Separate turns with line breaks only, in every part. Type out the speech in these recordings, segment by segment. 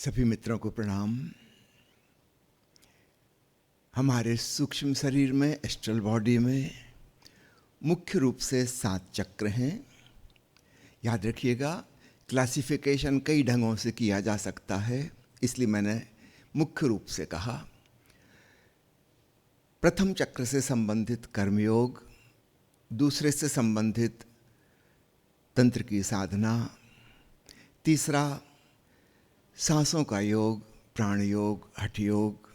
सभी मित्रों को प्रणाम। हमारे सूक्ष्म शरीर में, एस्ट्रल बॉडी में मुख्य रूप से 7 चक्र हैं। याद रखिएगा, क्लासिफिकेशन कई ढंगों से किया जा सकता है, इसलिए मैंने मुख्य रूप से कहा। प्रथम चक्र से संबंधित कर्मयोग, दूसरे से संबंधित तंत्र की साधना, तीसरा सांसों का योग, प्राण योग, हठ योग,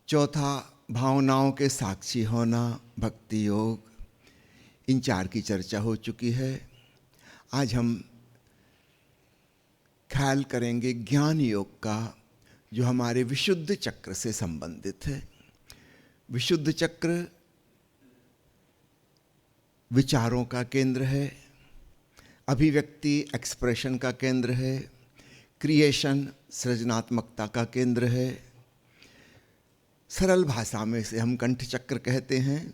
चौथा भावनाओं के साक्षी होना, भक्ति योग। इन 4 की चर्चा हो चुकी है। आज हम ख्याल करेंगे ज्ञान योग का, जो हमारे विशुद्ध चक्र से संबंधित है। विशुद्ध चक्र विचारों का केंद्र है, अभिव्यक्ति एक्सप्रेशन का केंद्र है, क्रिएशन सृजनात्मकता का केंद्र है। सरल भाषा में से हम कंठ चक्र कहते हैं।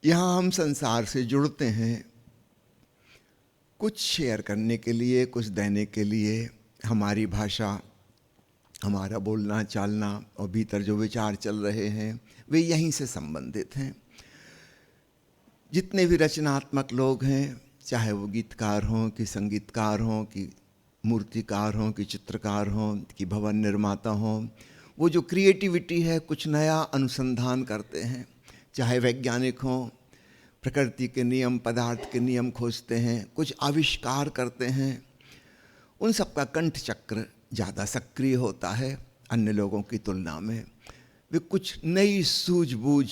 यहाँ हम संसार से जुड़ते हैं, कुछ शेयर करने के लिए, कुछ देने के लिए। हमारी भाषा, हमारा बोलना चालना और भीतर जो विचार चल रहे हैं वे यहीं से संबंधित हैं। जितने भी रचनात्मक लोग हैं, चाहे वो गीतकार हों कि संगीतकार हों कि मूर्तिकार हों कि चित्रकार हों कि भवन निर्माता हों, वो जो क्रिएटिविटी है, कुछ नया अनुसंधान करते हैं। चाहे वैज्ञानिक हों, प्रकृति के नियम, पदार्थ के नियम खोजते हैं, कुछ आविष्कार करते हैं, उन सबका कंठ चक्र ज़्यादा सक्रिय होता है अन्य लोगों की तुलना में। वे कुछ नई सूझबूझ,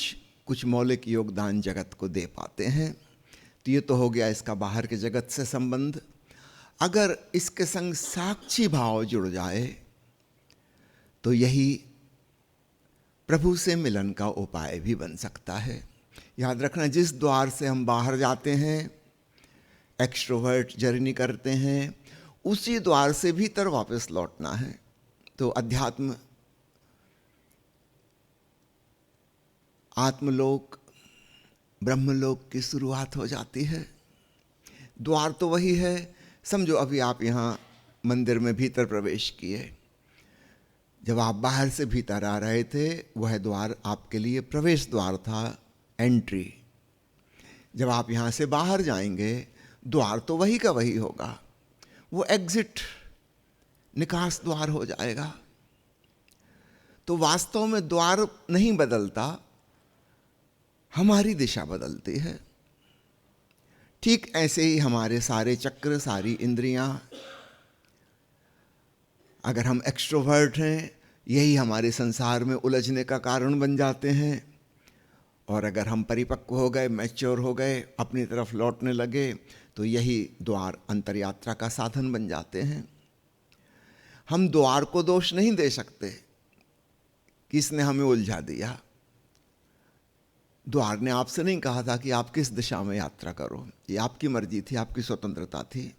कुछ मौलिक योगदान जगत को दे पाते हैं। तो ये तो हो गया इसका बाहर के जगत से संबंध। अगर इसके संग साक्षी भाव जुड़ जाए तो यही प्रभु से मिलन का उपाय भी बन सकता है। याद रखना, जिस द्वार से हम बाहर जाते हैं, एक्सट्रोवर्ट जर्नी करते हैं, उसी द्वार से भीतर वापस लौटना है। तो अध्यात्म, आत्मलोक, ब्रह्मलोक की शुरुआत हो जाती है। द्वार तो वही है। समझो अभी आप यहाँ मंदिर में भीतर प्रवेश किए, जब आप बाहर से भीतर आ रहे थे, वह द्वार आपके लिए प्रवेश द्वार था, एंट्री। जब आप यहाँ से बाहर जाएंगे, द्वार तो वही का वही होगा, वो एग्जिट, निकास द्वार हो जाएगा। तो वास्तव में द्वार नहीं बदलता, हमारी दिशा बदलती है। ठीक ऐसे ही हमारे सारे चक्र, सारी इंद्रियां, अगर हम एक्सट्रोवर्ट हैं, यही हमारे संसार में उलझने का कारण बन जाते हैं। और अगर हम परिपक्व हो गए, मैच्योर हो गए, अपनी तरफ लौटने लगे, तो यही द्वार अंतरयात्रा का साधन बन जाते हैं। हम द्वार को दोष नहीं दे सकते कि इसने हमें उलझा दिया। द्वार ने आपसे नहीं कहा था कि आप किस दिशा में यात्रा करो, ये आपकी मर्जी थी, आपकी स्वतंत्रता थी।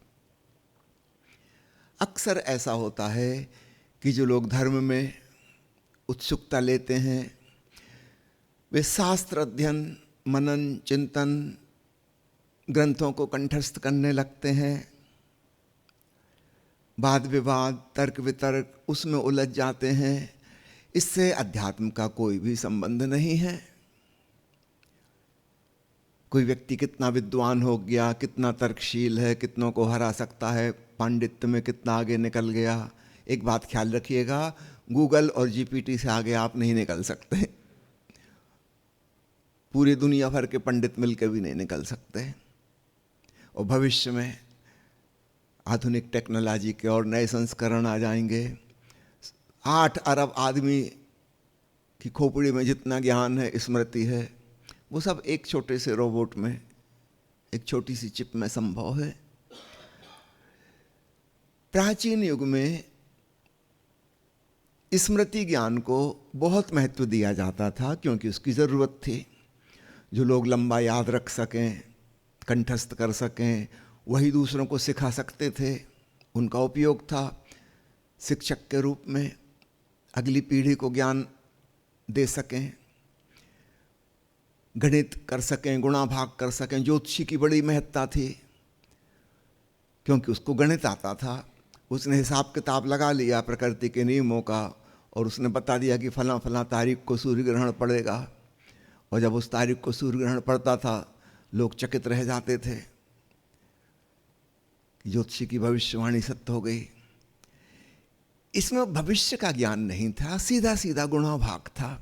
अक्सर ऐसा होता है कि जो लोग धर्म में उत्सुकता लेते हैं, वे शास्त्र अध्ययन, मनन, चिंतन, ग्रंथों को कंठस्थ करने लगते हैं। वाद विवाद, तर्क वितर्क, उसमें उलझ जाते हैं। इससे अध्यात्म का कोई भी संबंध नहीं है। कोई व्यक्ति कितना विद्वान हो गया, कितना तर्कशील है, कितनों को हरा सकता है, पांडित्य में कितना आगे निकल गया, एक बात ख्याल रखिएगा, गूगल और जीपीटी से आगे आप नहीं निकल सकते। पूरी दुनिया भर के पंडित मिलकर भी नहीं निकल सकते। और भविष्य में आधुनिक टेक्नोलॉजी के और नए संस्करण आ जाएंगे। 8 अरब आदमी की खोपड़ी में जितना ज्ञान है, स्मृति है, वो सब एक छोटे से रोबोट में, एक छोटी सी चिप में संभव है। प्राचीन युग में स्मृति ज्ञान को बहुत महत्व दिया जाता था, क्योंकि उसकी ज़रूरत थी। जो लोग लंबा याद रख सकें, कंठस्थ कर सकें, वही दूसरों को सिखा सकते थे, उनका उपयोग था शिक्षक के रूप में, अगली पीढ़ी को ज्ञान दे सकें, गणित कर सकें, गुणा भाग कर सकें। ज्योतिषी की बड़ी महत्ता थी, क्योंकि उसको गणित आता था, उसने हिसाब किताब लगा लिया प्रकृति के नियमों का, और उसने बता दिया कि फलां फलां तारीख को सूर्य ग्रहण पड़ेगा। और जब उस तारीख को सूर्य ग्रहण पड़ता था, लोग चकित रह जाते थे कि ज्योतिषी की भविष्यवाणी सत्य हो गई। इसमें भविष्य का ज्ञान नहीं था, सीधा सीधा गुणाभाग था।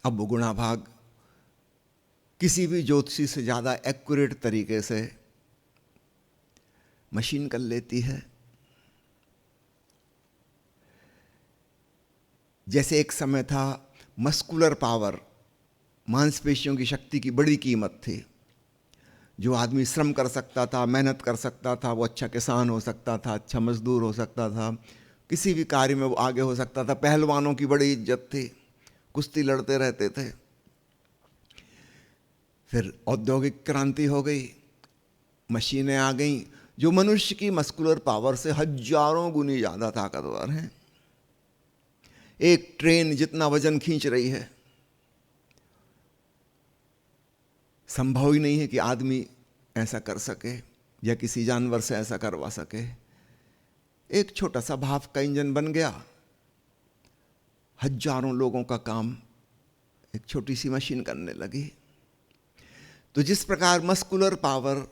अब वो गुणाभाग किसी भी ज्योतिषी से ज़्यादा एक्यूरेट तरीके से मशीन कर लेती है। जैसे एक समय था मस्कुलर पावर, मांसपेशियों की शक्ति की बड़ी कीमत थी। जो आदमी श्रम कर सकता था, मेहनत कर सकता था, वो अच्छा किसान हो सकता था, अच्छा मजदूर हो सकता था, किसी भी कार्य में वो आगे हो सकता था। पहलवानों की बड़ी इज्जत थी, कुश्ती लड़ते रहते थे। फिर औद्योगिक क्रांति हो गई, मशीनें आ गईं जो मनुष्य की मस्कुलर पावर से हजारों गुनी ज़्यादा ताकतवर हैं। एक ट्रेन जितना वजन खींच रही है, संभव ही नहीं है कि आदमी ऐसा कर सके या किसी जानवर से ऐसा करवा सके। एक छोटा सा भाप का इंजन बन गया, हजारों लोगों का काम एक छोटी सी मशीन करने लगी। तो जिस प्रकार मस्कुलर पावर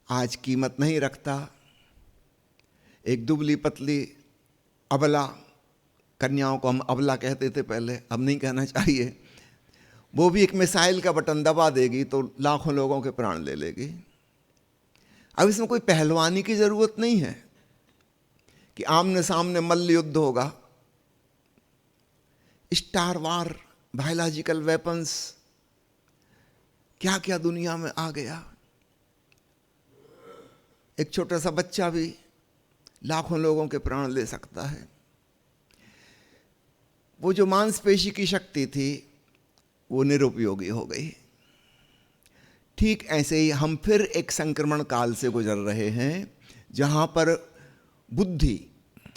आज कीमत नहीं रखता, एक दुबली पतली अबला, कन्याओं को हम अबला कहते थे पहले, अब नहीं कहना चाहिए, वो भी एक मिसाइल का बटन दबा देगी तो लाखों लोगों के प्राण ले लेगी। अब इसमें कोई पहलवानी की जरूरत नहीं है कि आमने सामने मल्ल युद्ध होगा। स्टार वार, बायोलॉजिकल वेपन्स, क्या क्या दुनिया में आ गया। एक छोटा सा बच्चा भी लाखों लोगों के प्राण ले सकता है। वो जो मांसपेशी की शक्ति थी वो निरुपयोगी हो गई। ठीक ऐसे ही हम फिर एक संक्रमण काल से गुजर रहे हैं जहां पर बुद्धि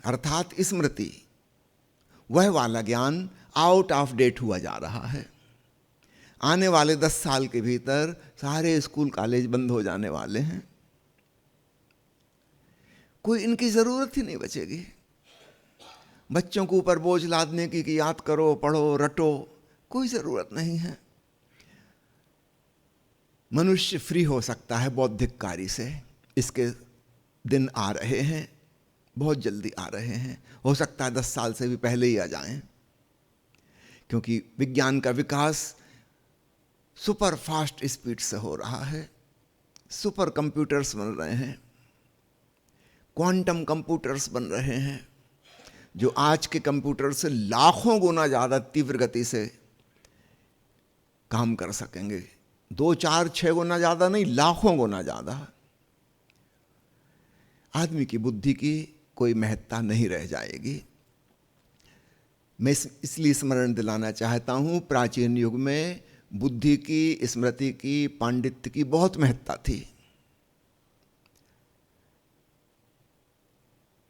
अर्थात स्मृति, वह वाला ज्ञान आउट ऑफ डेट हुआ जा रहा है। आने वाले 10 साल के भीतर सारे स्कूल कॉलेज बंद हो जाने वाले हैं, कोई इनकी जरूरत ही नहीं बचेगी। बच्चों के ऊपर बोझ लादने की कि याद करो, पढ़ो, रटो, कोई जरूरत नहीं है। मनुष्य फ्री हो सकता है बौद्धिक कार्य से। इसके दिन आ रहे हैं, बहुत जल्दी आ रहे हैं। हो सकता है 10 साल से भी पहले ही आ जाएं, क्योंकि विज्ञान का विकास सुपर फास्ट स्पीड से हो रहा है। सुपर कंप्यूटर्स बन रहे हैं, क्वांटम कंप्यूटर्स बन रहे हैं, जो आज के कंप्यूटर से लाखों गुना ज़्यादा तीव्र गति से काम कर सकेंगे। 2, 4, 6 गुना ज़्यादा नहीं, लाखों गुना ज़्यादा। आदमी की बुद्धि की कोई महत्ता नहीं रह जाएगी। मैं इसलिए स्मरण दिलाना चाहता हूँ, प्राचीन युग में बुद्धि की, स्मृति की, पांडित्य की बहुत महत्ता थी।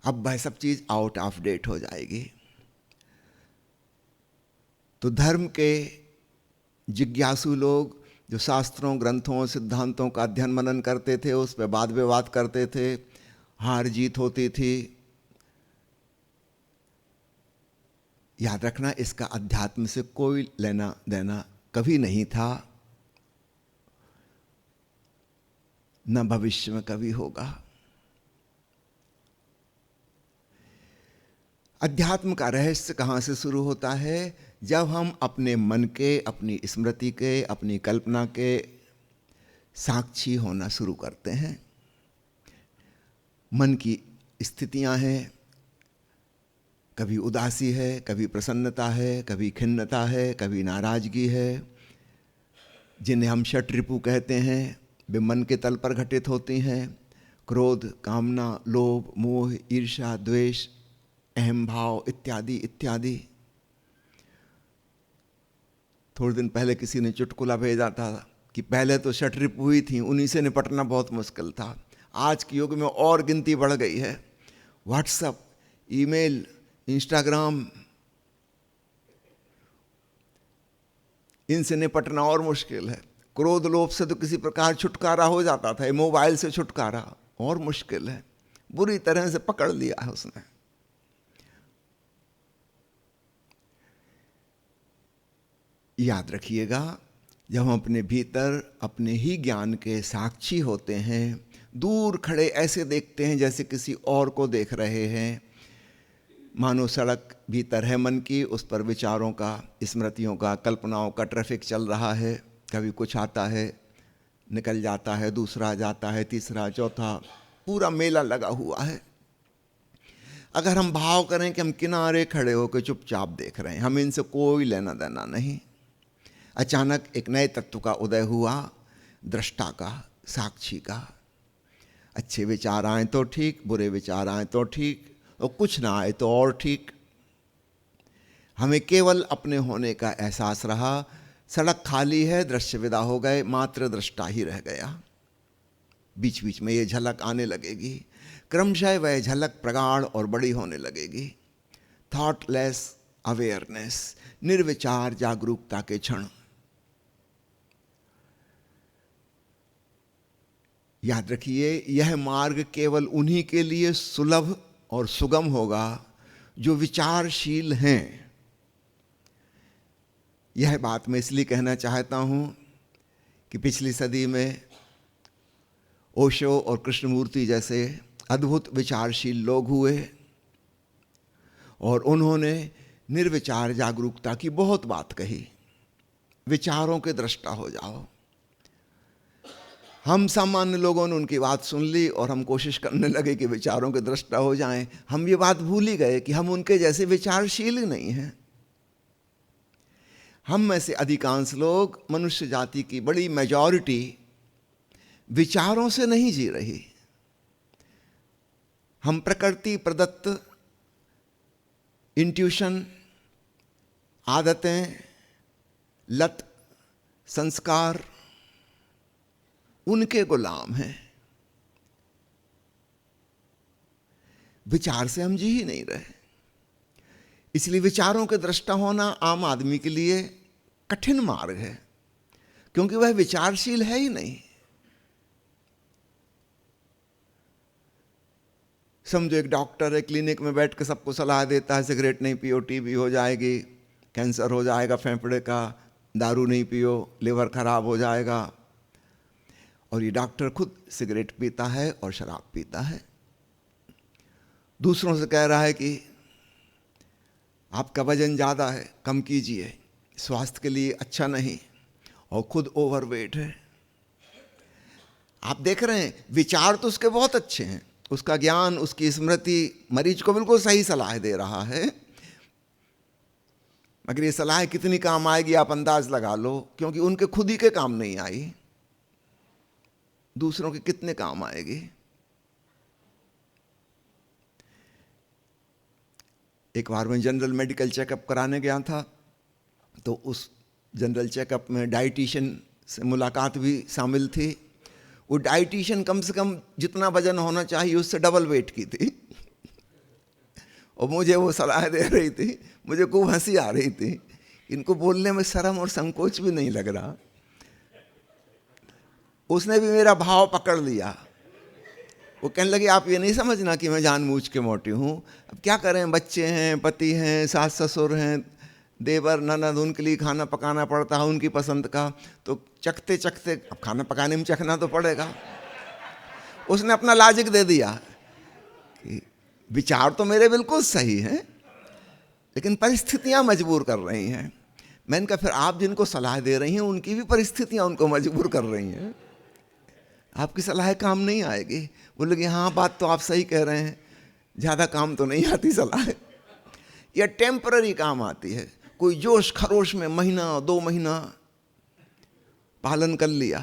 अब वह सब चीज आउट ऑफ डेट हो जाएगी। तो धर्म के जिज्ञासु लोग जो शास्त्रों, ग्रंथों, सिद्धांतों का अध्ययन मनन करते थे, उस पर वाद विवाद करते थे, हार जीत होती थी। याद रखना, इसका अध्यात्म से कोई लेना देना कभी नहीं था, न भविष्य में कभी होगा। अध्यात्म का रहस्य कहाँ से शुरू होता है? जब हम अपने मन के, अपनी स्मृति के, अपनी कल्पना के साक्षी होना शुरू करते हैं। मन की स्थितियां हैं, कभी उदासी है, कभी प्रसन्नता है, कभी खिन्नता है, कभी नाराजगी है, जिन्हें हम षट रिपु कहते हैं, वे मन के तल पर घटित होती हैं। क्रोध, कामना, लोभ, मोह, ईर्ष्या, द्वेष, अहम भाव इत्यादि इत्यादि। थोड़े दिन पहले किसी ने चुटकुला भेजा था कि पहले तो षट रिपु हुई थी, उन्हीं से निपटना बहुत मुश्किल था। आज के युग में और गिनती बढ़ गई है। व्हाट्सएप, ईमेल, इंस्टाग्राम, इनसे निपटना और मुश्किल है। क्रोध लोभ से तो किसी प्रकार छुटकारा हो जाता था, मोबाइल से छुटकारा, और मुश्किल है। बुरी तरह से पकड़ लिया है उसने। याद रखिएगा, जब हम अपने भीतर अपने ही ज्ञान के साक्षी होते हैं, दूर खड़े ऐसे देखते हैं जैसे किसी और को देख रहे हैं, मानो सड़क भीतर है मन की, उस पर विचारों का, स्मृतियों का, कल्पनाओं का ट्रैफिक चल रहा है। कभी कुछ आता है, निकल जाता है, दूसरा जाता है, तीसरा, चौथा, पूरा मेला लगा हुआ है। अगर हम भाव करें कि हम किनारे खड़े होकर चुपचाप देख रहे हैं, हम इनसे कोई लेना देना नहीं, अचानक एक नए तत्व का उदय हुआ, दृष्टा का, साक्षी का। अच्छे विचार आए तो ठीक, बुरे विचार आए तो ठीक, और कुछ ना आए तो और ठीक। हमें केवल अपने होने का एहसास रहा। सड़क खाली है, दृश्य विदा हो गए, मात्र दृष्टा ही रह गया। बीच बीच में ये झलक आने लगेगी, क्रमशः वह झलक प्रगाढ़ और बड़ी होने लगेगी। थॉटलेस अवेयरनेस, निर्विचार जागरूकता के क्षण। याद रखिए, यह मार्ग केवल उन्हीं के लिए सुलभ और सुगम होगा जो विचारशील हैं। यह बात मैं इसलिए कहना चाहता हूं कि पिछली सदी में ओशो और कृष्णमूर्ति जैसे अद्भुत विचारशील लोग हुए और उन्होंने निर्विचार जागरूकता की बहुत बात कही। विचारों के दृष्टा हो जाओ। हम सामान्य लोगों ने उनकी बात सुन ली और हम कोशिश करने लगे कि विचारों के दृष्टा हो जाएं। हम ये बात भूल ही गए कि हम उनके जैसे विचारशील ही नहीं हैं। हम में से अधिकांश लोग, मनुष्य जाति की बड़ी मेजॉरिटी, विचारों से नहीं जी रही। हम प्रकृति प्रदत्त इंट्यूशन, आदतें, लत, संस्कार, उनके गुलाम हैं। विचार से हम जी ही नहीं रहे। इसलिए विचारों के दृष्टा होना आम आदमी के लिए कठिन मार्ग है, क्योंकि वह विचारशील है ही नहीं। समझो एक डॉक्टर है, क्लिनिक में बैठ के सबको सलाह देता है, सिगरेट नहीं पियो, टीबी हो जाएगी, कैंसर हो जाएगा फेफड़े का, दारू नहीं पियो, लिवर खराब हो जाएगा। और ये डॉक्टर खुद सिगरेट पीता है और शराब पीता है। दूसरों से कह रहा है कि आपका वजन ज़्यादा है, कम कीजिए, स्वास्थ्य के लिए अच्छा नहीं, और खुद ओवरवेट है। आप देख रहे हैं, विचार तो उसके बहुत अच्छे हैं, उसका ज्ञान, उसकी स्मृति मरीज को बिल्कुल सही सलाह दे रहा है, मगर ये सलाह कितनी काम आएगी आप अंदाज लगा लो, क्योंकि उनके खुद ही के काम नहीं आई, दूसरों के कितने काम आएगी। एक बार मैं जनरल मेडिकल चेकअप कराने गया था, तो उस जनरल चेकअप में डाइटिशियन से मुलाकात भी शामिल थी। वो डाइटिशियन कम से कम जितना वजन होना चाहिए उससे डबल वेट की थी और मुझे वो सलाह दे रही थी। मुझे खूब हंसी आ रही थी, इनको बोलने में शर्म और संकोच भी नहीं लग रहा। उसने भी मेरा भाव पकड़ लिया। वो कहने लगे, आप ये नहीं समझना कि मैं जानबूझ के मोटी हूँ। अब क्या करें, बच्चे हैं, पति हैं, सास ससुर हैं, देवर ननद, उनके लिए खाना पकाना पड़ता है उनकी पसंद का, तो चखते चखते अब खाना पकाने में चखना तो पड़ेगा। उसने अपना लॉजिक दे दिया कि विचार तो मेरे बिल्कुल सही हैं, लेकिन परिस्थितियाँ मजबूर कर रही हैं। मैंने कहा, फिर आप जिनको सलाह दे रही हैं उनकी भी परिस्थितियाँ उनको मजबूर कर रही हैं, आपकी सलाह काम नहीं आएगी। बोले कि हाँ, बात तो आप सही कह रहे हैं, ज़्यादा काम तो नहीं आती सलाह, यह टेम्पररी काम आती है। कोई जोश खरोश में महीना 2 महीना पालन कर लिया,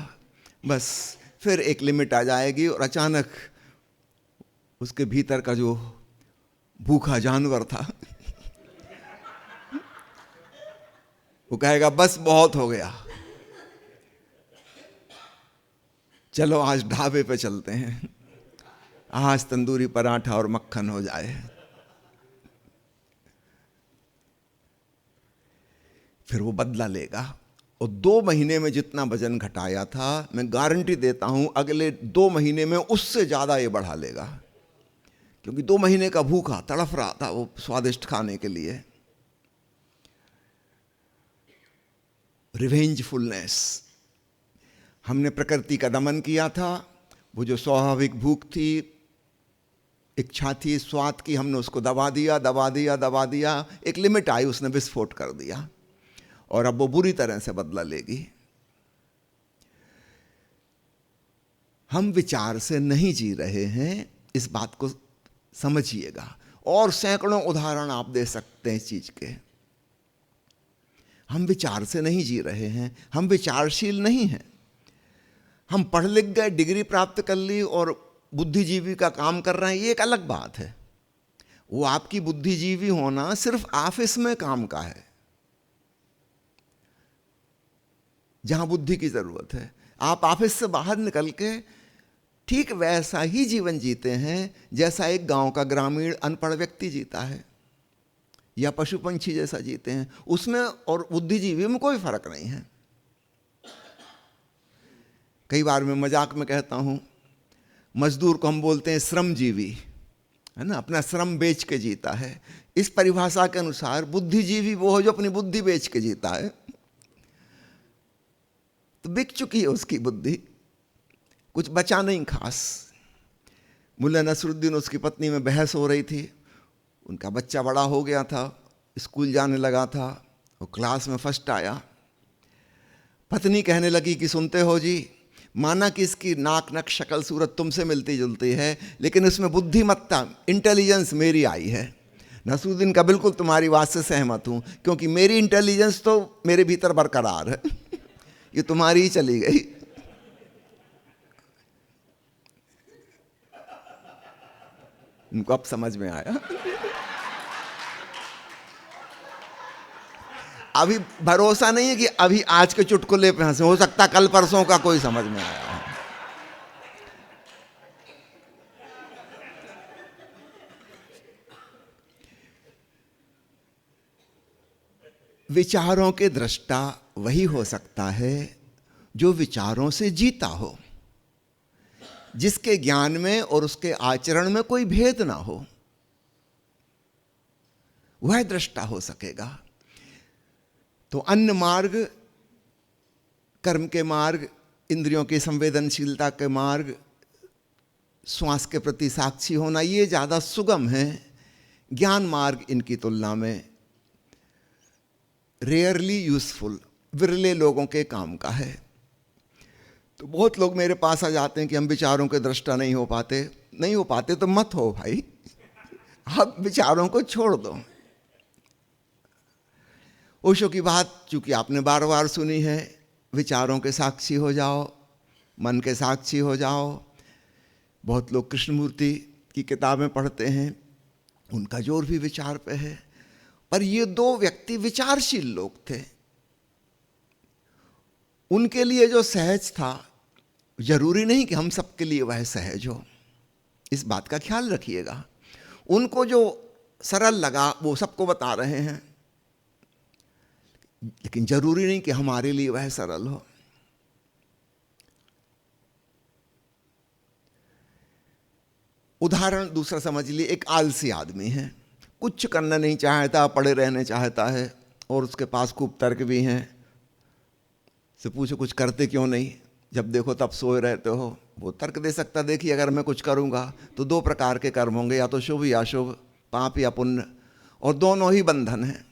बस फिर एक लिमिट आ जाएगी और अचानक उसके भीतर का जो भूखा जानवर था वो कहेगा, बस बहुत हो गया, चलो आज ढाबे पे चलते हैं, आज तंदूरी पराठा और मक्खन हो जाए। फिर वो बदला लेगा और 2 महीने में जितना वजन घटाया था, मैं गारंटी देता हूं अगले 2 महीने में उससे ज़्यादा ये बढ़ा लेगा, क्योंकि 2 महीने का भूखा तड़फ रहा था वो स्वादिष्ट खाने के लिए। रिवेंजफुलनेस, हमने प्रकृति का दमन किया था। वो जो स्वाभाविक भूख थी, इच्छा थी स्वाद की, हमने उसको दबा दिया दबा दिया दबा दिया। एक लिमिट आई, उसने विस्फोट कर दिया, और अब वो बुरी तरह से बदला लेगी। हम विचार से नहीं जी रहे हैं, इस बात को समझिएगा। और सैकड़ों उदाहरण आप दे सकते हैं इस चीज के। हम विचार से नहीं जी रहे हैं, हम विचारशील नहीं हैं। हम पढ़ लिख गए, डिग्री प्राप्त कर ली और बुद्धिजीवी का काम कर रहे हैं, ये एक अलग बात है। वो आपकी बुद्धिजीवी होना सिर्फ ऑफिस में काम का है, जहां बुद्धि की जरूरत है। आप ऑफिस से बाहर निकल के ठीक वैसा ही जीवन जीते हैं जैसा एक गांव का ग्रामीण अनपढ़ व्यक्ति जीता है, या पशु पंछी जैसा जीते हैं। उसमें और बुद्धिजीवी में कोई फर्क नहीं है। कई बार मैं मजाक में कहता हूं, मजदूर को हम बोलते हैं श्रमजीवी, है ना, अपना श्रम बेच के जीता है। इस परिभाषा के अनुसार बुद्धिजीवी वो है जो अपनी बुद्धि बेच के जीता है। तो बिक चुकी है उसकी बुद्धि, कुछ बचा नहीं खास। मुल्ला नसरुद्दीन, उसकी पत्नी में बहस हो रही थी। उनका बच्चा बड़ा हो गया था, स्कूल जाने लगा था, वो क्लास में फर्स्ट आया। पत्नी कहने लगी कि सुनते हो जी, माना कि इसकी नाक नक शक्ल सूरत तुमसे मिलती जुलती है, लेकिन इसमें बुद्धिमत्ता इंटेलिजेंस मेरी आई है। नसरुद्दीन का बिल्कुल तुम्हारी बात से सहमत हूं, क्योंकि मेरी इंटेलिजेंस तो मेरे भीतर बरकरार है, ये तुम्हारी ही चली गई। उनको अब समझ में आया। अभी भरोसा नहीं है कि अभी आज के चुटकुले पे हंसे, हो सकता कल परसों का कोई समझ में आया है। विचारों के दृष्टा वही हो सकता है जो विचारों से जीता हो, जिसके ज्ञान में और उसके आचरण में कोई भेद ना हो, वह दृष्टा हो सकेगा। तो अन्य मार्ग, कर्म के मार्ग, इंद्रियों की संवेदनशीलता के मार्ग, श्वास के प्रति साक्षी होना, ये ज़्यादा सुगम है। ज्ञान मार्ग इनकी तुलना में रेयरली यूजफुल, विरले लोगों के काम का है। तो बहुत लोग मेरे पास आ जाते हैं कि हम विचारों के दृष्टा नहीं हो पाते। नहीं हो पाते तो मत हो भाई, आप विचारों को छोड़ दो। ओशो की बात चूंकि आपने बार बार सुनी है, विचारों के साक्षी हो जाओ, मन के साक्षी हो जाओ। बहुत लोग कृष्णमूर्ति की किताबें पढ़ते हैं, उनका जोर भी विचार पे है। पर ये 2 व्यक्ति विचारशील लोग थे। उनके लिए जो सहज था, जरूरी नहीं कि हम सबके लिए वह सहज हो, इस बात का ख्याल रखिएगा। उनको जो सरल लगा वो सबको बता रहे हैं, लेकिन जरूरी नहीं कि हमारे लिए वह सरल हो। उदाहरण दूसरा समझ लिए, एक आलसी आदमी है, कुछ करना नहीं चाहता, पड़े रहने चाहता है, और उसके पास खूब तर्क भी हैं। से पूछो कुछ करते क्यों नहीं, जब देखो तब सोए रहते हो। वो तर्क दे सकता, देखिए अगर मैं कुछ करूंगा तो 2 प्रकार के कर्म होंगे, या तो शुभ या अशुभ, पाप या पुण्य, और दोनों ही बंधन है।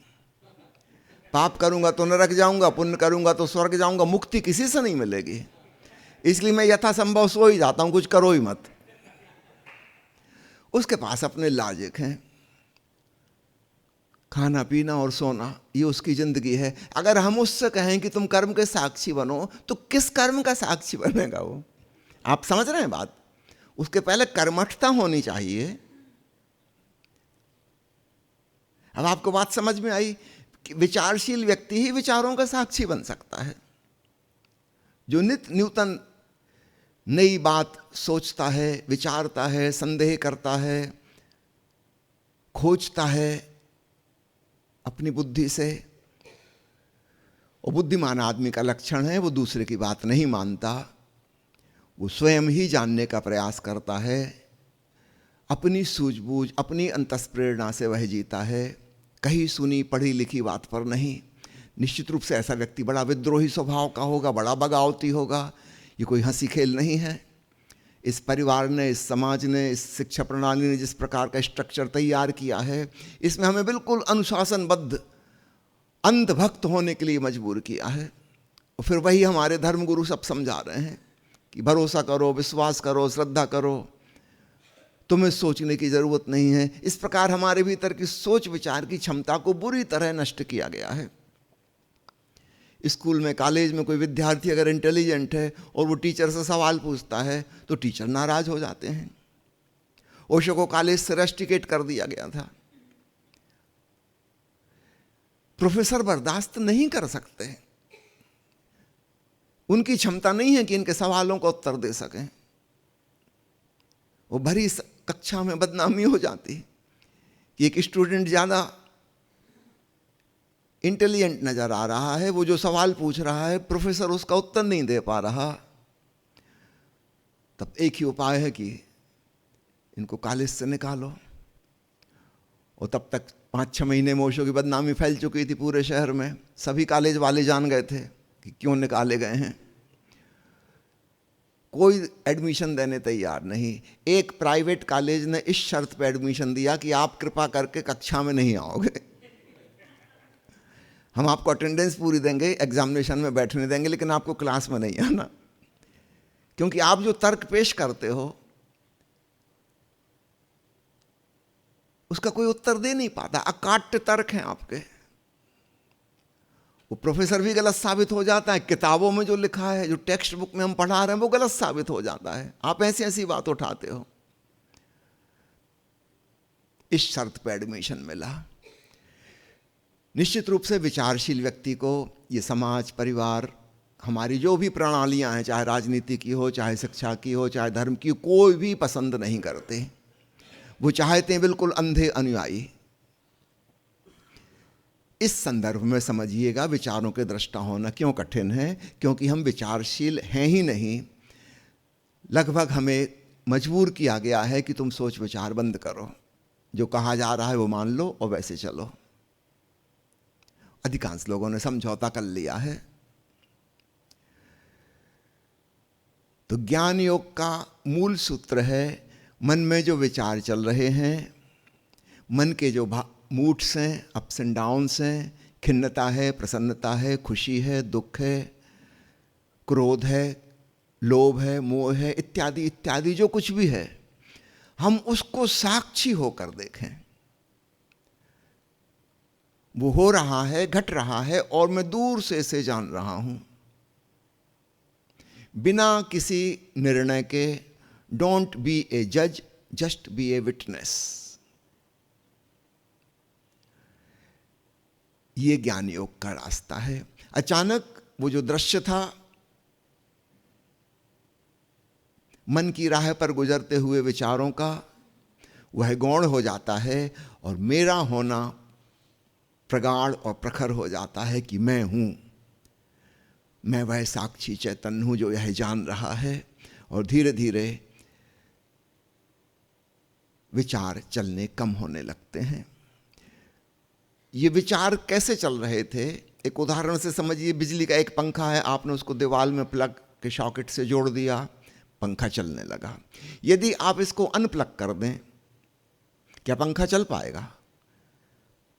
पाप करूंगा तो नरक जाऊंगा, पुण्य करूंगा तो स्वर्ग जाऊंगा, मुक्ति किसी से नहीं मिलेगी। इसलिए मैं यथासंभव सो ही जाता हूं, कुछ करो ही मत। उसके पास अपने लॉजिक हैं, खाना पीना और सोना, ये उसकी जिंदगी है। अगर हम उससे कहें कि तुम कर्म के साक्षी बनो, तो किस कर्म का साक्षी बनेगा वो? आप समझ रहे हैं बात? उसके पहले कर्मठता होनी चाहिए। अब आपको बात समझ में आई कि विचारशील व्यक्ति ही विचारों का साक्षी बन सकता है, जो नित्य न्यूतन नई बात सोचता है, विचारता है, संदेह करता है, खोजता है अपनी बुद्धि से। और बुद्धिमान आदमी का लक्षण है वो दूसरे की बात नहीं मानता, वो स्वयं ही जानने का प्रयास करता है, अपनी सूझबूझ अपनी अंतस्प्रेरणा से वह जीता है, कहीं सुनी पढ़ी लिखी बात पर नहीं। निश्चित रूप से ऐसा व्यक्ति बड़ा विद्रोही स्वभाव का होगा, बड़ा बगावती होगा। ये कोई हंसी खेल नहीं है। इस परिवार ने, इस समाज ने, इस शिक्षा प्रणाली ने जिस प्रकार का स्ट्रक्चर तैयार किया है, इसमें हमें बिल्कुल अनुशासनबद्ध अंधभक्त होने के लिए मजबूर किया है। और फिर वही हमारे धर्मगुरु सब समझा रहे हैं कि भरोसा करो, विश्वास करो, श्रद्धा करो, तुम्हें सोचने की ज़रूरत नहीं है। इस प्रकार हमारे भीतर की सोच विचार की क्षमता को बुरी तरह नष्ट किया गया है। स्कूल में, कॉलेज में कोई विद्यार्थी अगर इंटेलिजेंट है और वो टीचर से सवाल पूछता है तो टीचर नाराज हो जाते हैं। ओशो को कॉलेज से रस्टिकेट कर दिया गया था। प्रोफेसर बर्दाश्त नहीं कर सकते, उनकी क्षमता नहीं है कि इनके सवालों का उत्तर दे सकें। वो भरी कक्षा में बदनामी हो जाती कि एक स्टूडेंट ज़्यादा इंटेलिजेंट नज़र आ रहा है, वो जो सवाल पूछ रहा है प्रोफेसर उसका उत्तर नहीं दे पा रहा। तब एक ही उपाय है कि इनको कॉलेज से निकालो। और तब तक 5-6 महीने में ओशो की बदनामी फैल चुकी थी पूरे शहर में। सभी कॉलेज वाले जान गए थे कि क्यों निकाले गए हैं। कोई एडमिशन देने तैयार नहीं। एक प्राइवेट कॉलेज ने इस शर्त पर एडमिशन दिया कि आप कृपा करके कक्षा में नहीं आओगे, हम आपको अटेंडेंस पूरी देंगे, एग्जामिनेशन में बैठने देंगे, लेकिन आपको क्लास में नहीं आना, क्योंकि आप जो तर्क पेश करते हो उसका कोई उत्तर दे नहीं पाता। अकाट्य तर्क हैं आपके। वो प्रोफेसर भी गलत साबित हो जाता है, किताबों में जो लिखा है, जो टेक्स्ट बुक में हम पढ़ा रहे हैं वो गलत साबित हो जाता है। आप ऐसी ऐसी बात उठाते हो। इस शर्त पर एडमिशन मिला। निश्चित रूप से विचारशील व्यक्ति को ये समाज, परिवार, हमारी जो भी प्रणालियां हैं, चाहे राजनीति की हो, चाहे शिक्षा की हो, चाहे धर्म की, कोई भी पसंद नहीं करते। वो चाहते हैं बिल्कुल अंधे अनुयायी। इस संदर्भ में समझिएगा विचारों के दृष्टा होना क्यों कठिन है, क्योंकि हम विचारशील हैं ही नहीं। लगभग हमें मजबूर किया गया है कि तुम सोच विचार बंद करो, जो कहा जा रहा है वो मान लो और वैसे चलो। अधिकांश लोगों ने समझौता कर लिया है। तो ज्ञान योग का मूल सूत्र है, मन में जो विचार चल रहे हैं, मन के जो मूड्स हैं, अप्स एंड डाउन्स हैं, खिन्नता है, प्रसन्नता है, खुशी है, दुख है, क्रोध है, लोभ है, मोह है, इत्यादि इत्यादि जो कुछ भी है, हम उसको साक्षी होकर देखें। वो हो रहा है, घट रहा है और मैं दूर से इसे जान रहा हूं, बिना किसी निर्णय के। डोंट बी ए जज, जस्ट बी ए विटनेस। ये ज्ञान योग का रास्ता है। अचानक वो जो दृश्य था, मन की राह पर गुजरते हुए विचारों का, वह गौण हो जाता है और मेरा होना प्रगाढ़ और प्रखर हो जाता है कि मैं हूं, मैं वह साक्षी चैतन्य हूं जो यह जान रहा है। और धीरे धीरे विचार चलने कम होने लगते हैं। ये विचार कैसे चल रहे थे, एक उदाहरण से समझिए। बिजली का एक पंखा है, आपने उसको दीवार में प्लग के सॉकेट से जोड़ दिया, पंखा चलने लगा। यदि आप इसको अनप्लग कर दें, क्या पंखा चल पाएगा?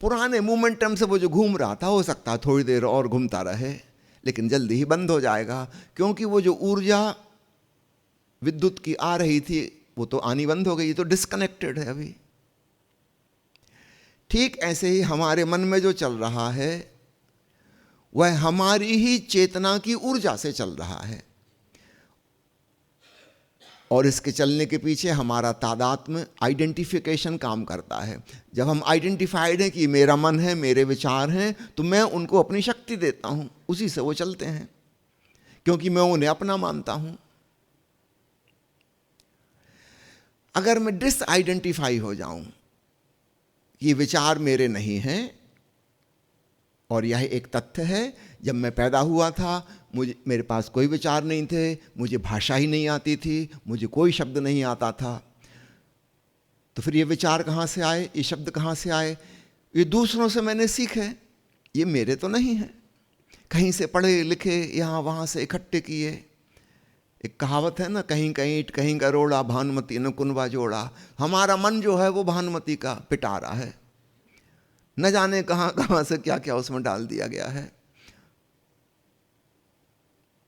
पुराने मोमेंटम से वो जो घूम रहा था, हो सकता है थोड़ी देर और घूमता रहे, लेकिन जल्दी ही बंद हो जाएगा, क्योंकि वो जो ऊर्जा विद्युत की आ रही थी वो तो आनी बंद हो गई, तो डिस्कनेक्टेड है अभी। ठीक ऐसे ही हमारे मन में जो चल रहा है वह हमारी ही चेतना की ऊर्जा से चल रहा है, और इसके चलने के पीछे हमारा तादात्म्य, आइडेंटिफिकेशन काम करता है। जब हम आइडेंटिफाइड हैं कि मेरा मन है, मेरे विचार हैं, तो मैं उनको अपनी शक्ति देता हूं, उसी से वो चलते हैं, क्योंकि मैं उन्हें अपना मानता हूं। अगर मैं डिसआइडेंटिफाई हो जाऊं, ये विचार मेरे नहीं हैं, और यह एक तथ्य है, जब मैं पैदा हुआ था मेरे पास कोई विचार नहीं थे, मुझे भाषा ही नहीं आती थी, मुझे कोई शब्द नहीं आता था। तो फिर ये विचार कहाँ से आए, ये शब्द कहाँ से आए? ये दूसरों से मैंने सीखे, ये मेरे तो नहीं है, कहीं से पढ़े लिखे यहाँ वहाँ से इकट्ठे किए। एक कहावत है ना, कहीं कहीं ईंट कहीं गरोड़ा, भानुमती न कुनबा जोड़ा। हमारा मन जो है वो भानुमती का पिटारा है, न जाने कहाँ कहाँ से क्या क्या उसमें डाल दिया गया है।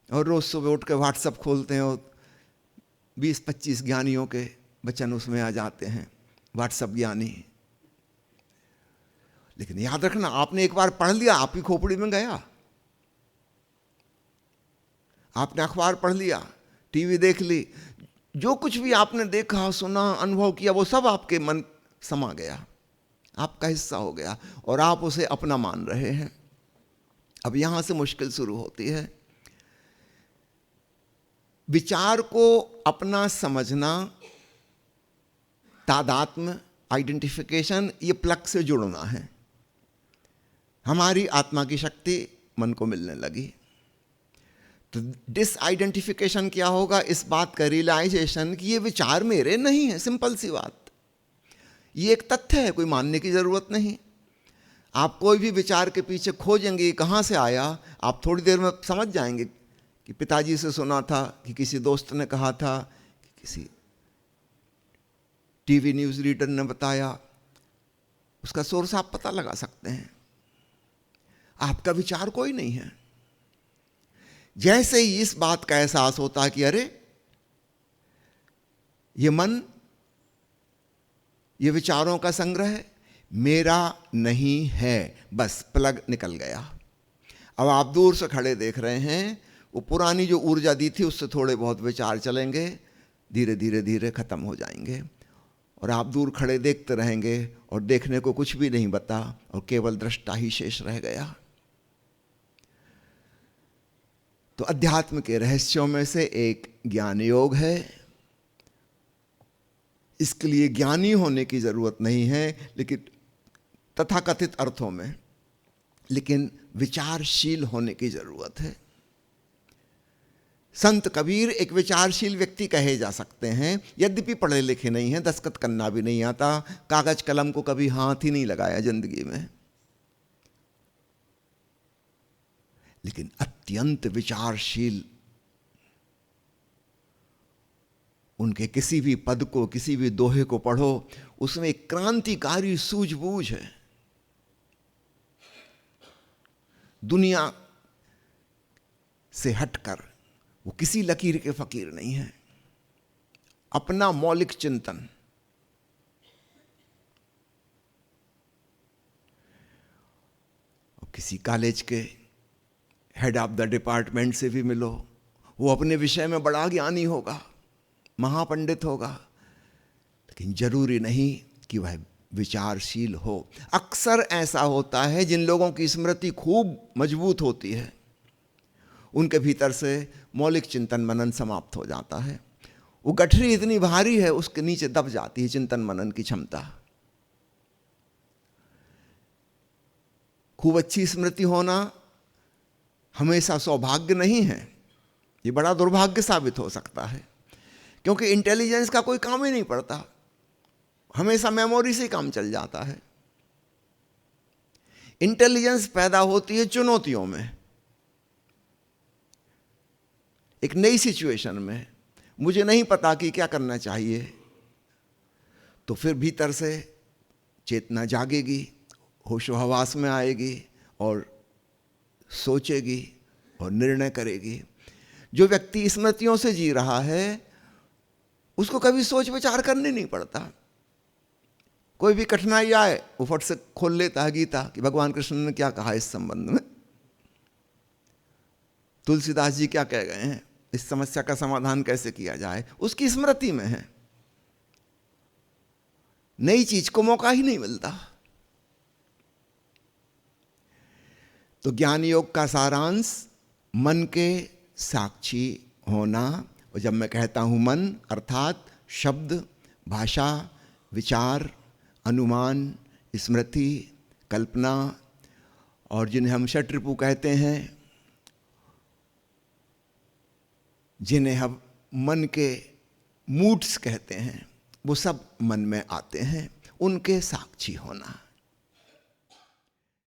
और रोज सुबह उठ के व्हाट्सएप खोलते हैं और 20-25 ज्ञानियों के वचन उसमें आ जाते हैं, व्हाट्सएप ज्ञानी। लेकिन याद रखना, आपने एक बार पढ़ लिया, आपकी खोपड़ी में गया। आपने अखबार पढ़ लिया, टीवी देख ली, जो कुछ भी आपने देखा, सुना, अनुभव किया, वो सब आपके मन समा गया, आपका हिस्सा हो गया, और आप उसे अपना मान रहे हैं। अब यहां से मुश्किल शुरू होती है। विचार को अपना समझना, तादात्म्य, आइडेंटिफिकेशन, ये प्लग से जुड़ना है। हमारी आत्मा की शक्ति मन को मिलने लगी तो डिसआइडेंटिफिकेशन क्या होगा? इस बात का रियलाइजेशन कि ये विचार मेरे नहीं है। सिंपल सी बात, ये एक तथ्य है, कोई मानने की जरूरत नहीं। आप कोई भी विचार के पीछे खोजेंगे कहाँ से आया, आप थोड़ी देर में समझ जाएंगे कि पिताजी से सुना था, कि किसी दोस्त ने कहा था, कि किसी टीवी न्यूज़ रीडर ने बताया। उसका सोर्स आप पता लगा सकते हैं। आपका विचार कोई नहीं है। जैसे ही इस बात का एहसास होता है कि अरे ये मन, ये विचारों का संग्रह है, मेरा नहीं है, बस प्लग निकल गया। अब आप दूर से खड़े देख रहे हैं, वो पुरानी जो ऊर्जा दी थी उससे थोड़े बहुत विचार चलेंगे, धीरे धीरे धीरे खत्म हो जाएंगे, और आप दूर खड़े देखते रहेंगे और देखने को कुछ भी नहीं बता, और केवल दृष्टा ही शेष रह गया। तो अध्यात्म के रहस्यों में से एक ज्ञान योग है। इसके लिए ज्ञानी होने की जरूरत नहीं है, लेकिन तथाकथित अर्थों में, लेकिन विचारशील होने की जरूरत है। संत कबीर एक विचारशील व्यक्ति कहे जा सकते हैं, यद्यपि पढ़े लिखे नहीं हैं, दस्तखत करना भी नहीं आता, कागज कलम को कभी हाथ ही नहीं लगाया जिंदगी में, लेकिन अत्यंत विचारशील। उनके किसी भी पद को, किसी भी दोहे को पढ़ो, उसमें एक क्रांतिकारी सूझबूझ है। दुनिया से हटकर वो किसी लकीर के फकीर नहीं है। अपना मौलिक चिंतन। और किसी कॉलेज के हेड ऑफ द डिपार्टमेंट से भी मिलो, वो अपने विषय में बड़ा ज्ञानी होगा, महापंडित होगा, लेकिन जरूरी नहीं कि वह विचारशील हो। अक्सर ऐसा होता है, जिन लोगों की स्मृति खूब मजबूत होती है, उनके भीतर से मौलिक चिंतन मनन समाप्त हो जाता है। वो गठरी इतनी भारी है, उसके नीचे दब जाती है चिंतन मनन की क्षमता। खूब अच्छी स्मृति होना हमेशा सौभाग्य नहीं है, ये बड़ा दुर्भाग्य साबित हो सकता है, क्योंकि इंटेलिजेंस का कोई काम ही नहीं पड़ता, हमेशा मेमोरी से ही काम चल जाता है। इंटेलिजेंस पैदा होती है चुनौतियों में, एक नई सिचुएशन में, मुझे नहीं पता कि क्या करना चाहिए, तो फिर भीतर से चेतना जागेगी, होशो हवास में आएगी और सोचेगी और निर्णय करेगी। जो व्यक्ति स्मृतियों से जी रहा है, उसको कभी सोच विचार करने नहीं पड़ता। कोई भी कठिनाई आए, वो फट से खोल लेता है गीता कि भगवान कृष्ण ने क्या कहा इस संबंध में, तुलसीदास जी क्या कह गए हैं, इस समस्या का समाधान कैसे किया जाए, उसकी स्मृति में है। नई चीज को मौका ही नहीं मिलता। तो ज्ञान योग का सारांश मन के साक्षी होना। और जब मैं कहता हूं मन, अर्थात शब्द, भाषा, विचार, अनुमान, स्मृति, कल्पना और जिन्हें हम षट्रिपु कहते हैं, जिन्हें हम मन के मूड्स कहते हैं, वो सब मन में आते हैं, उनके साक्षी होना।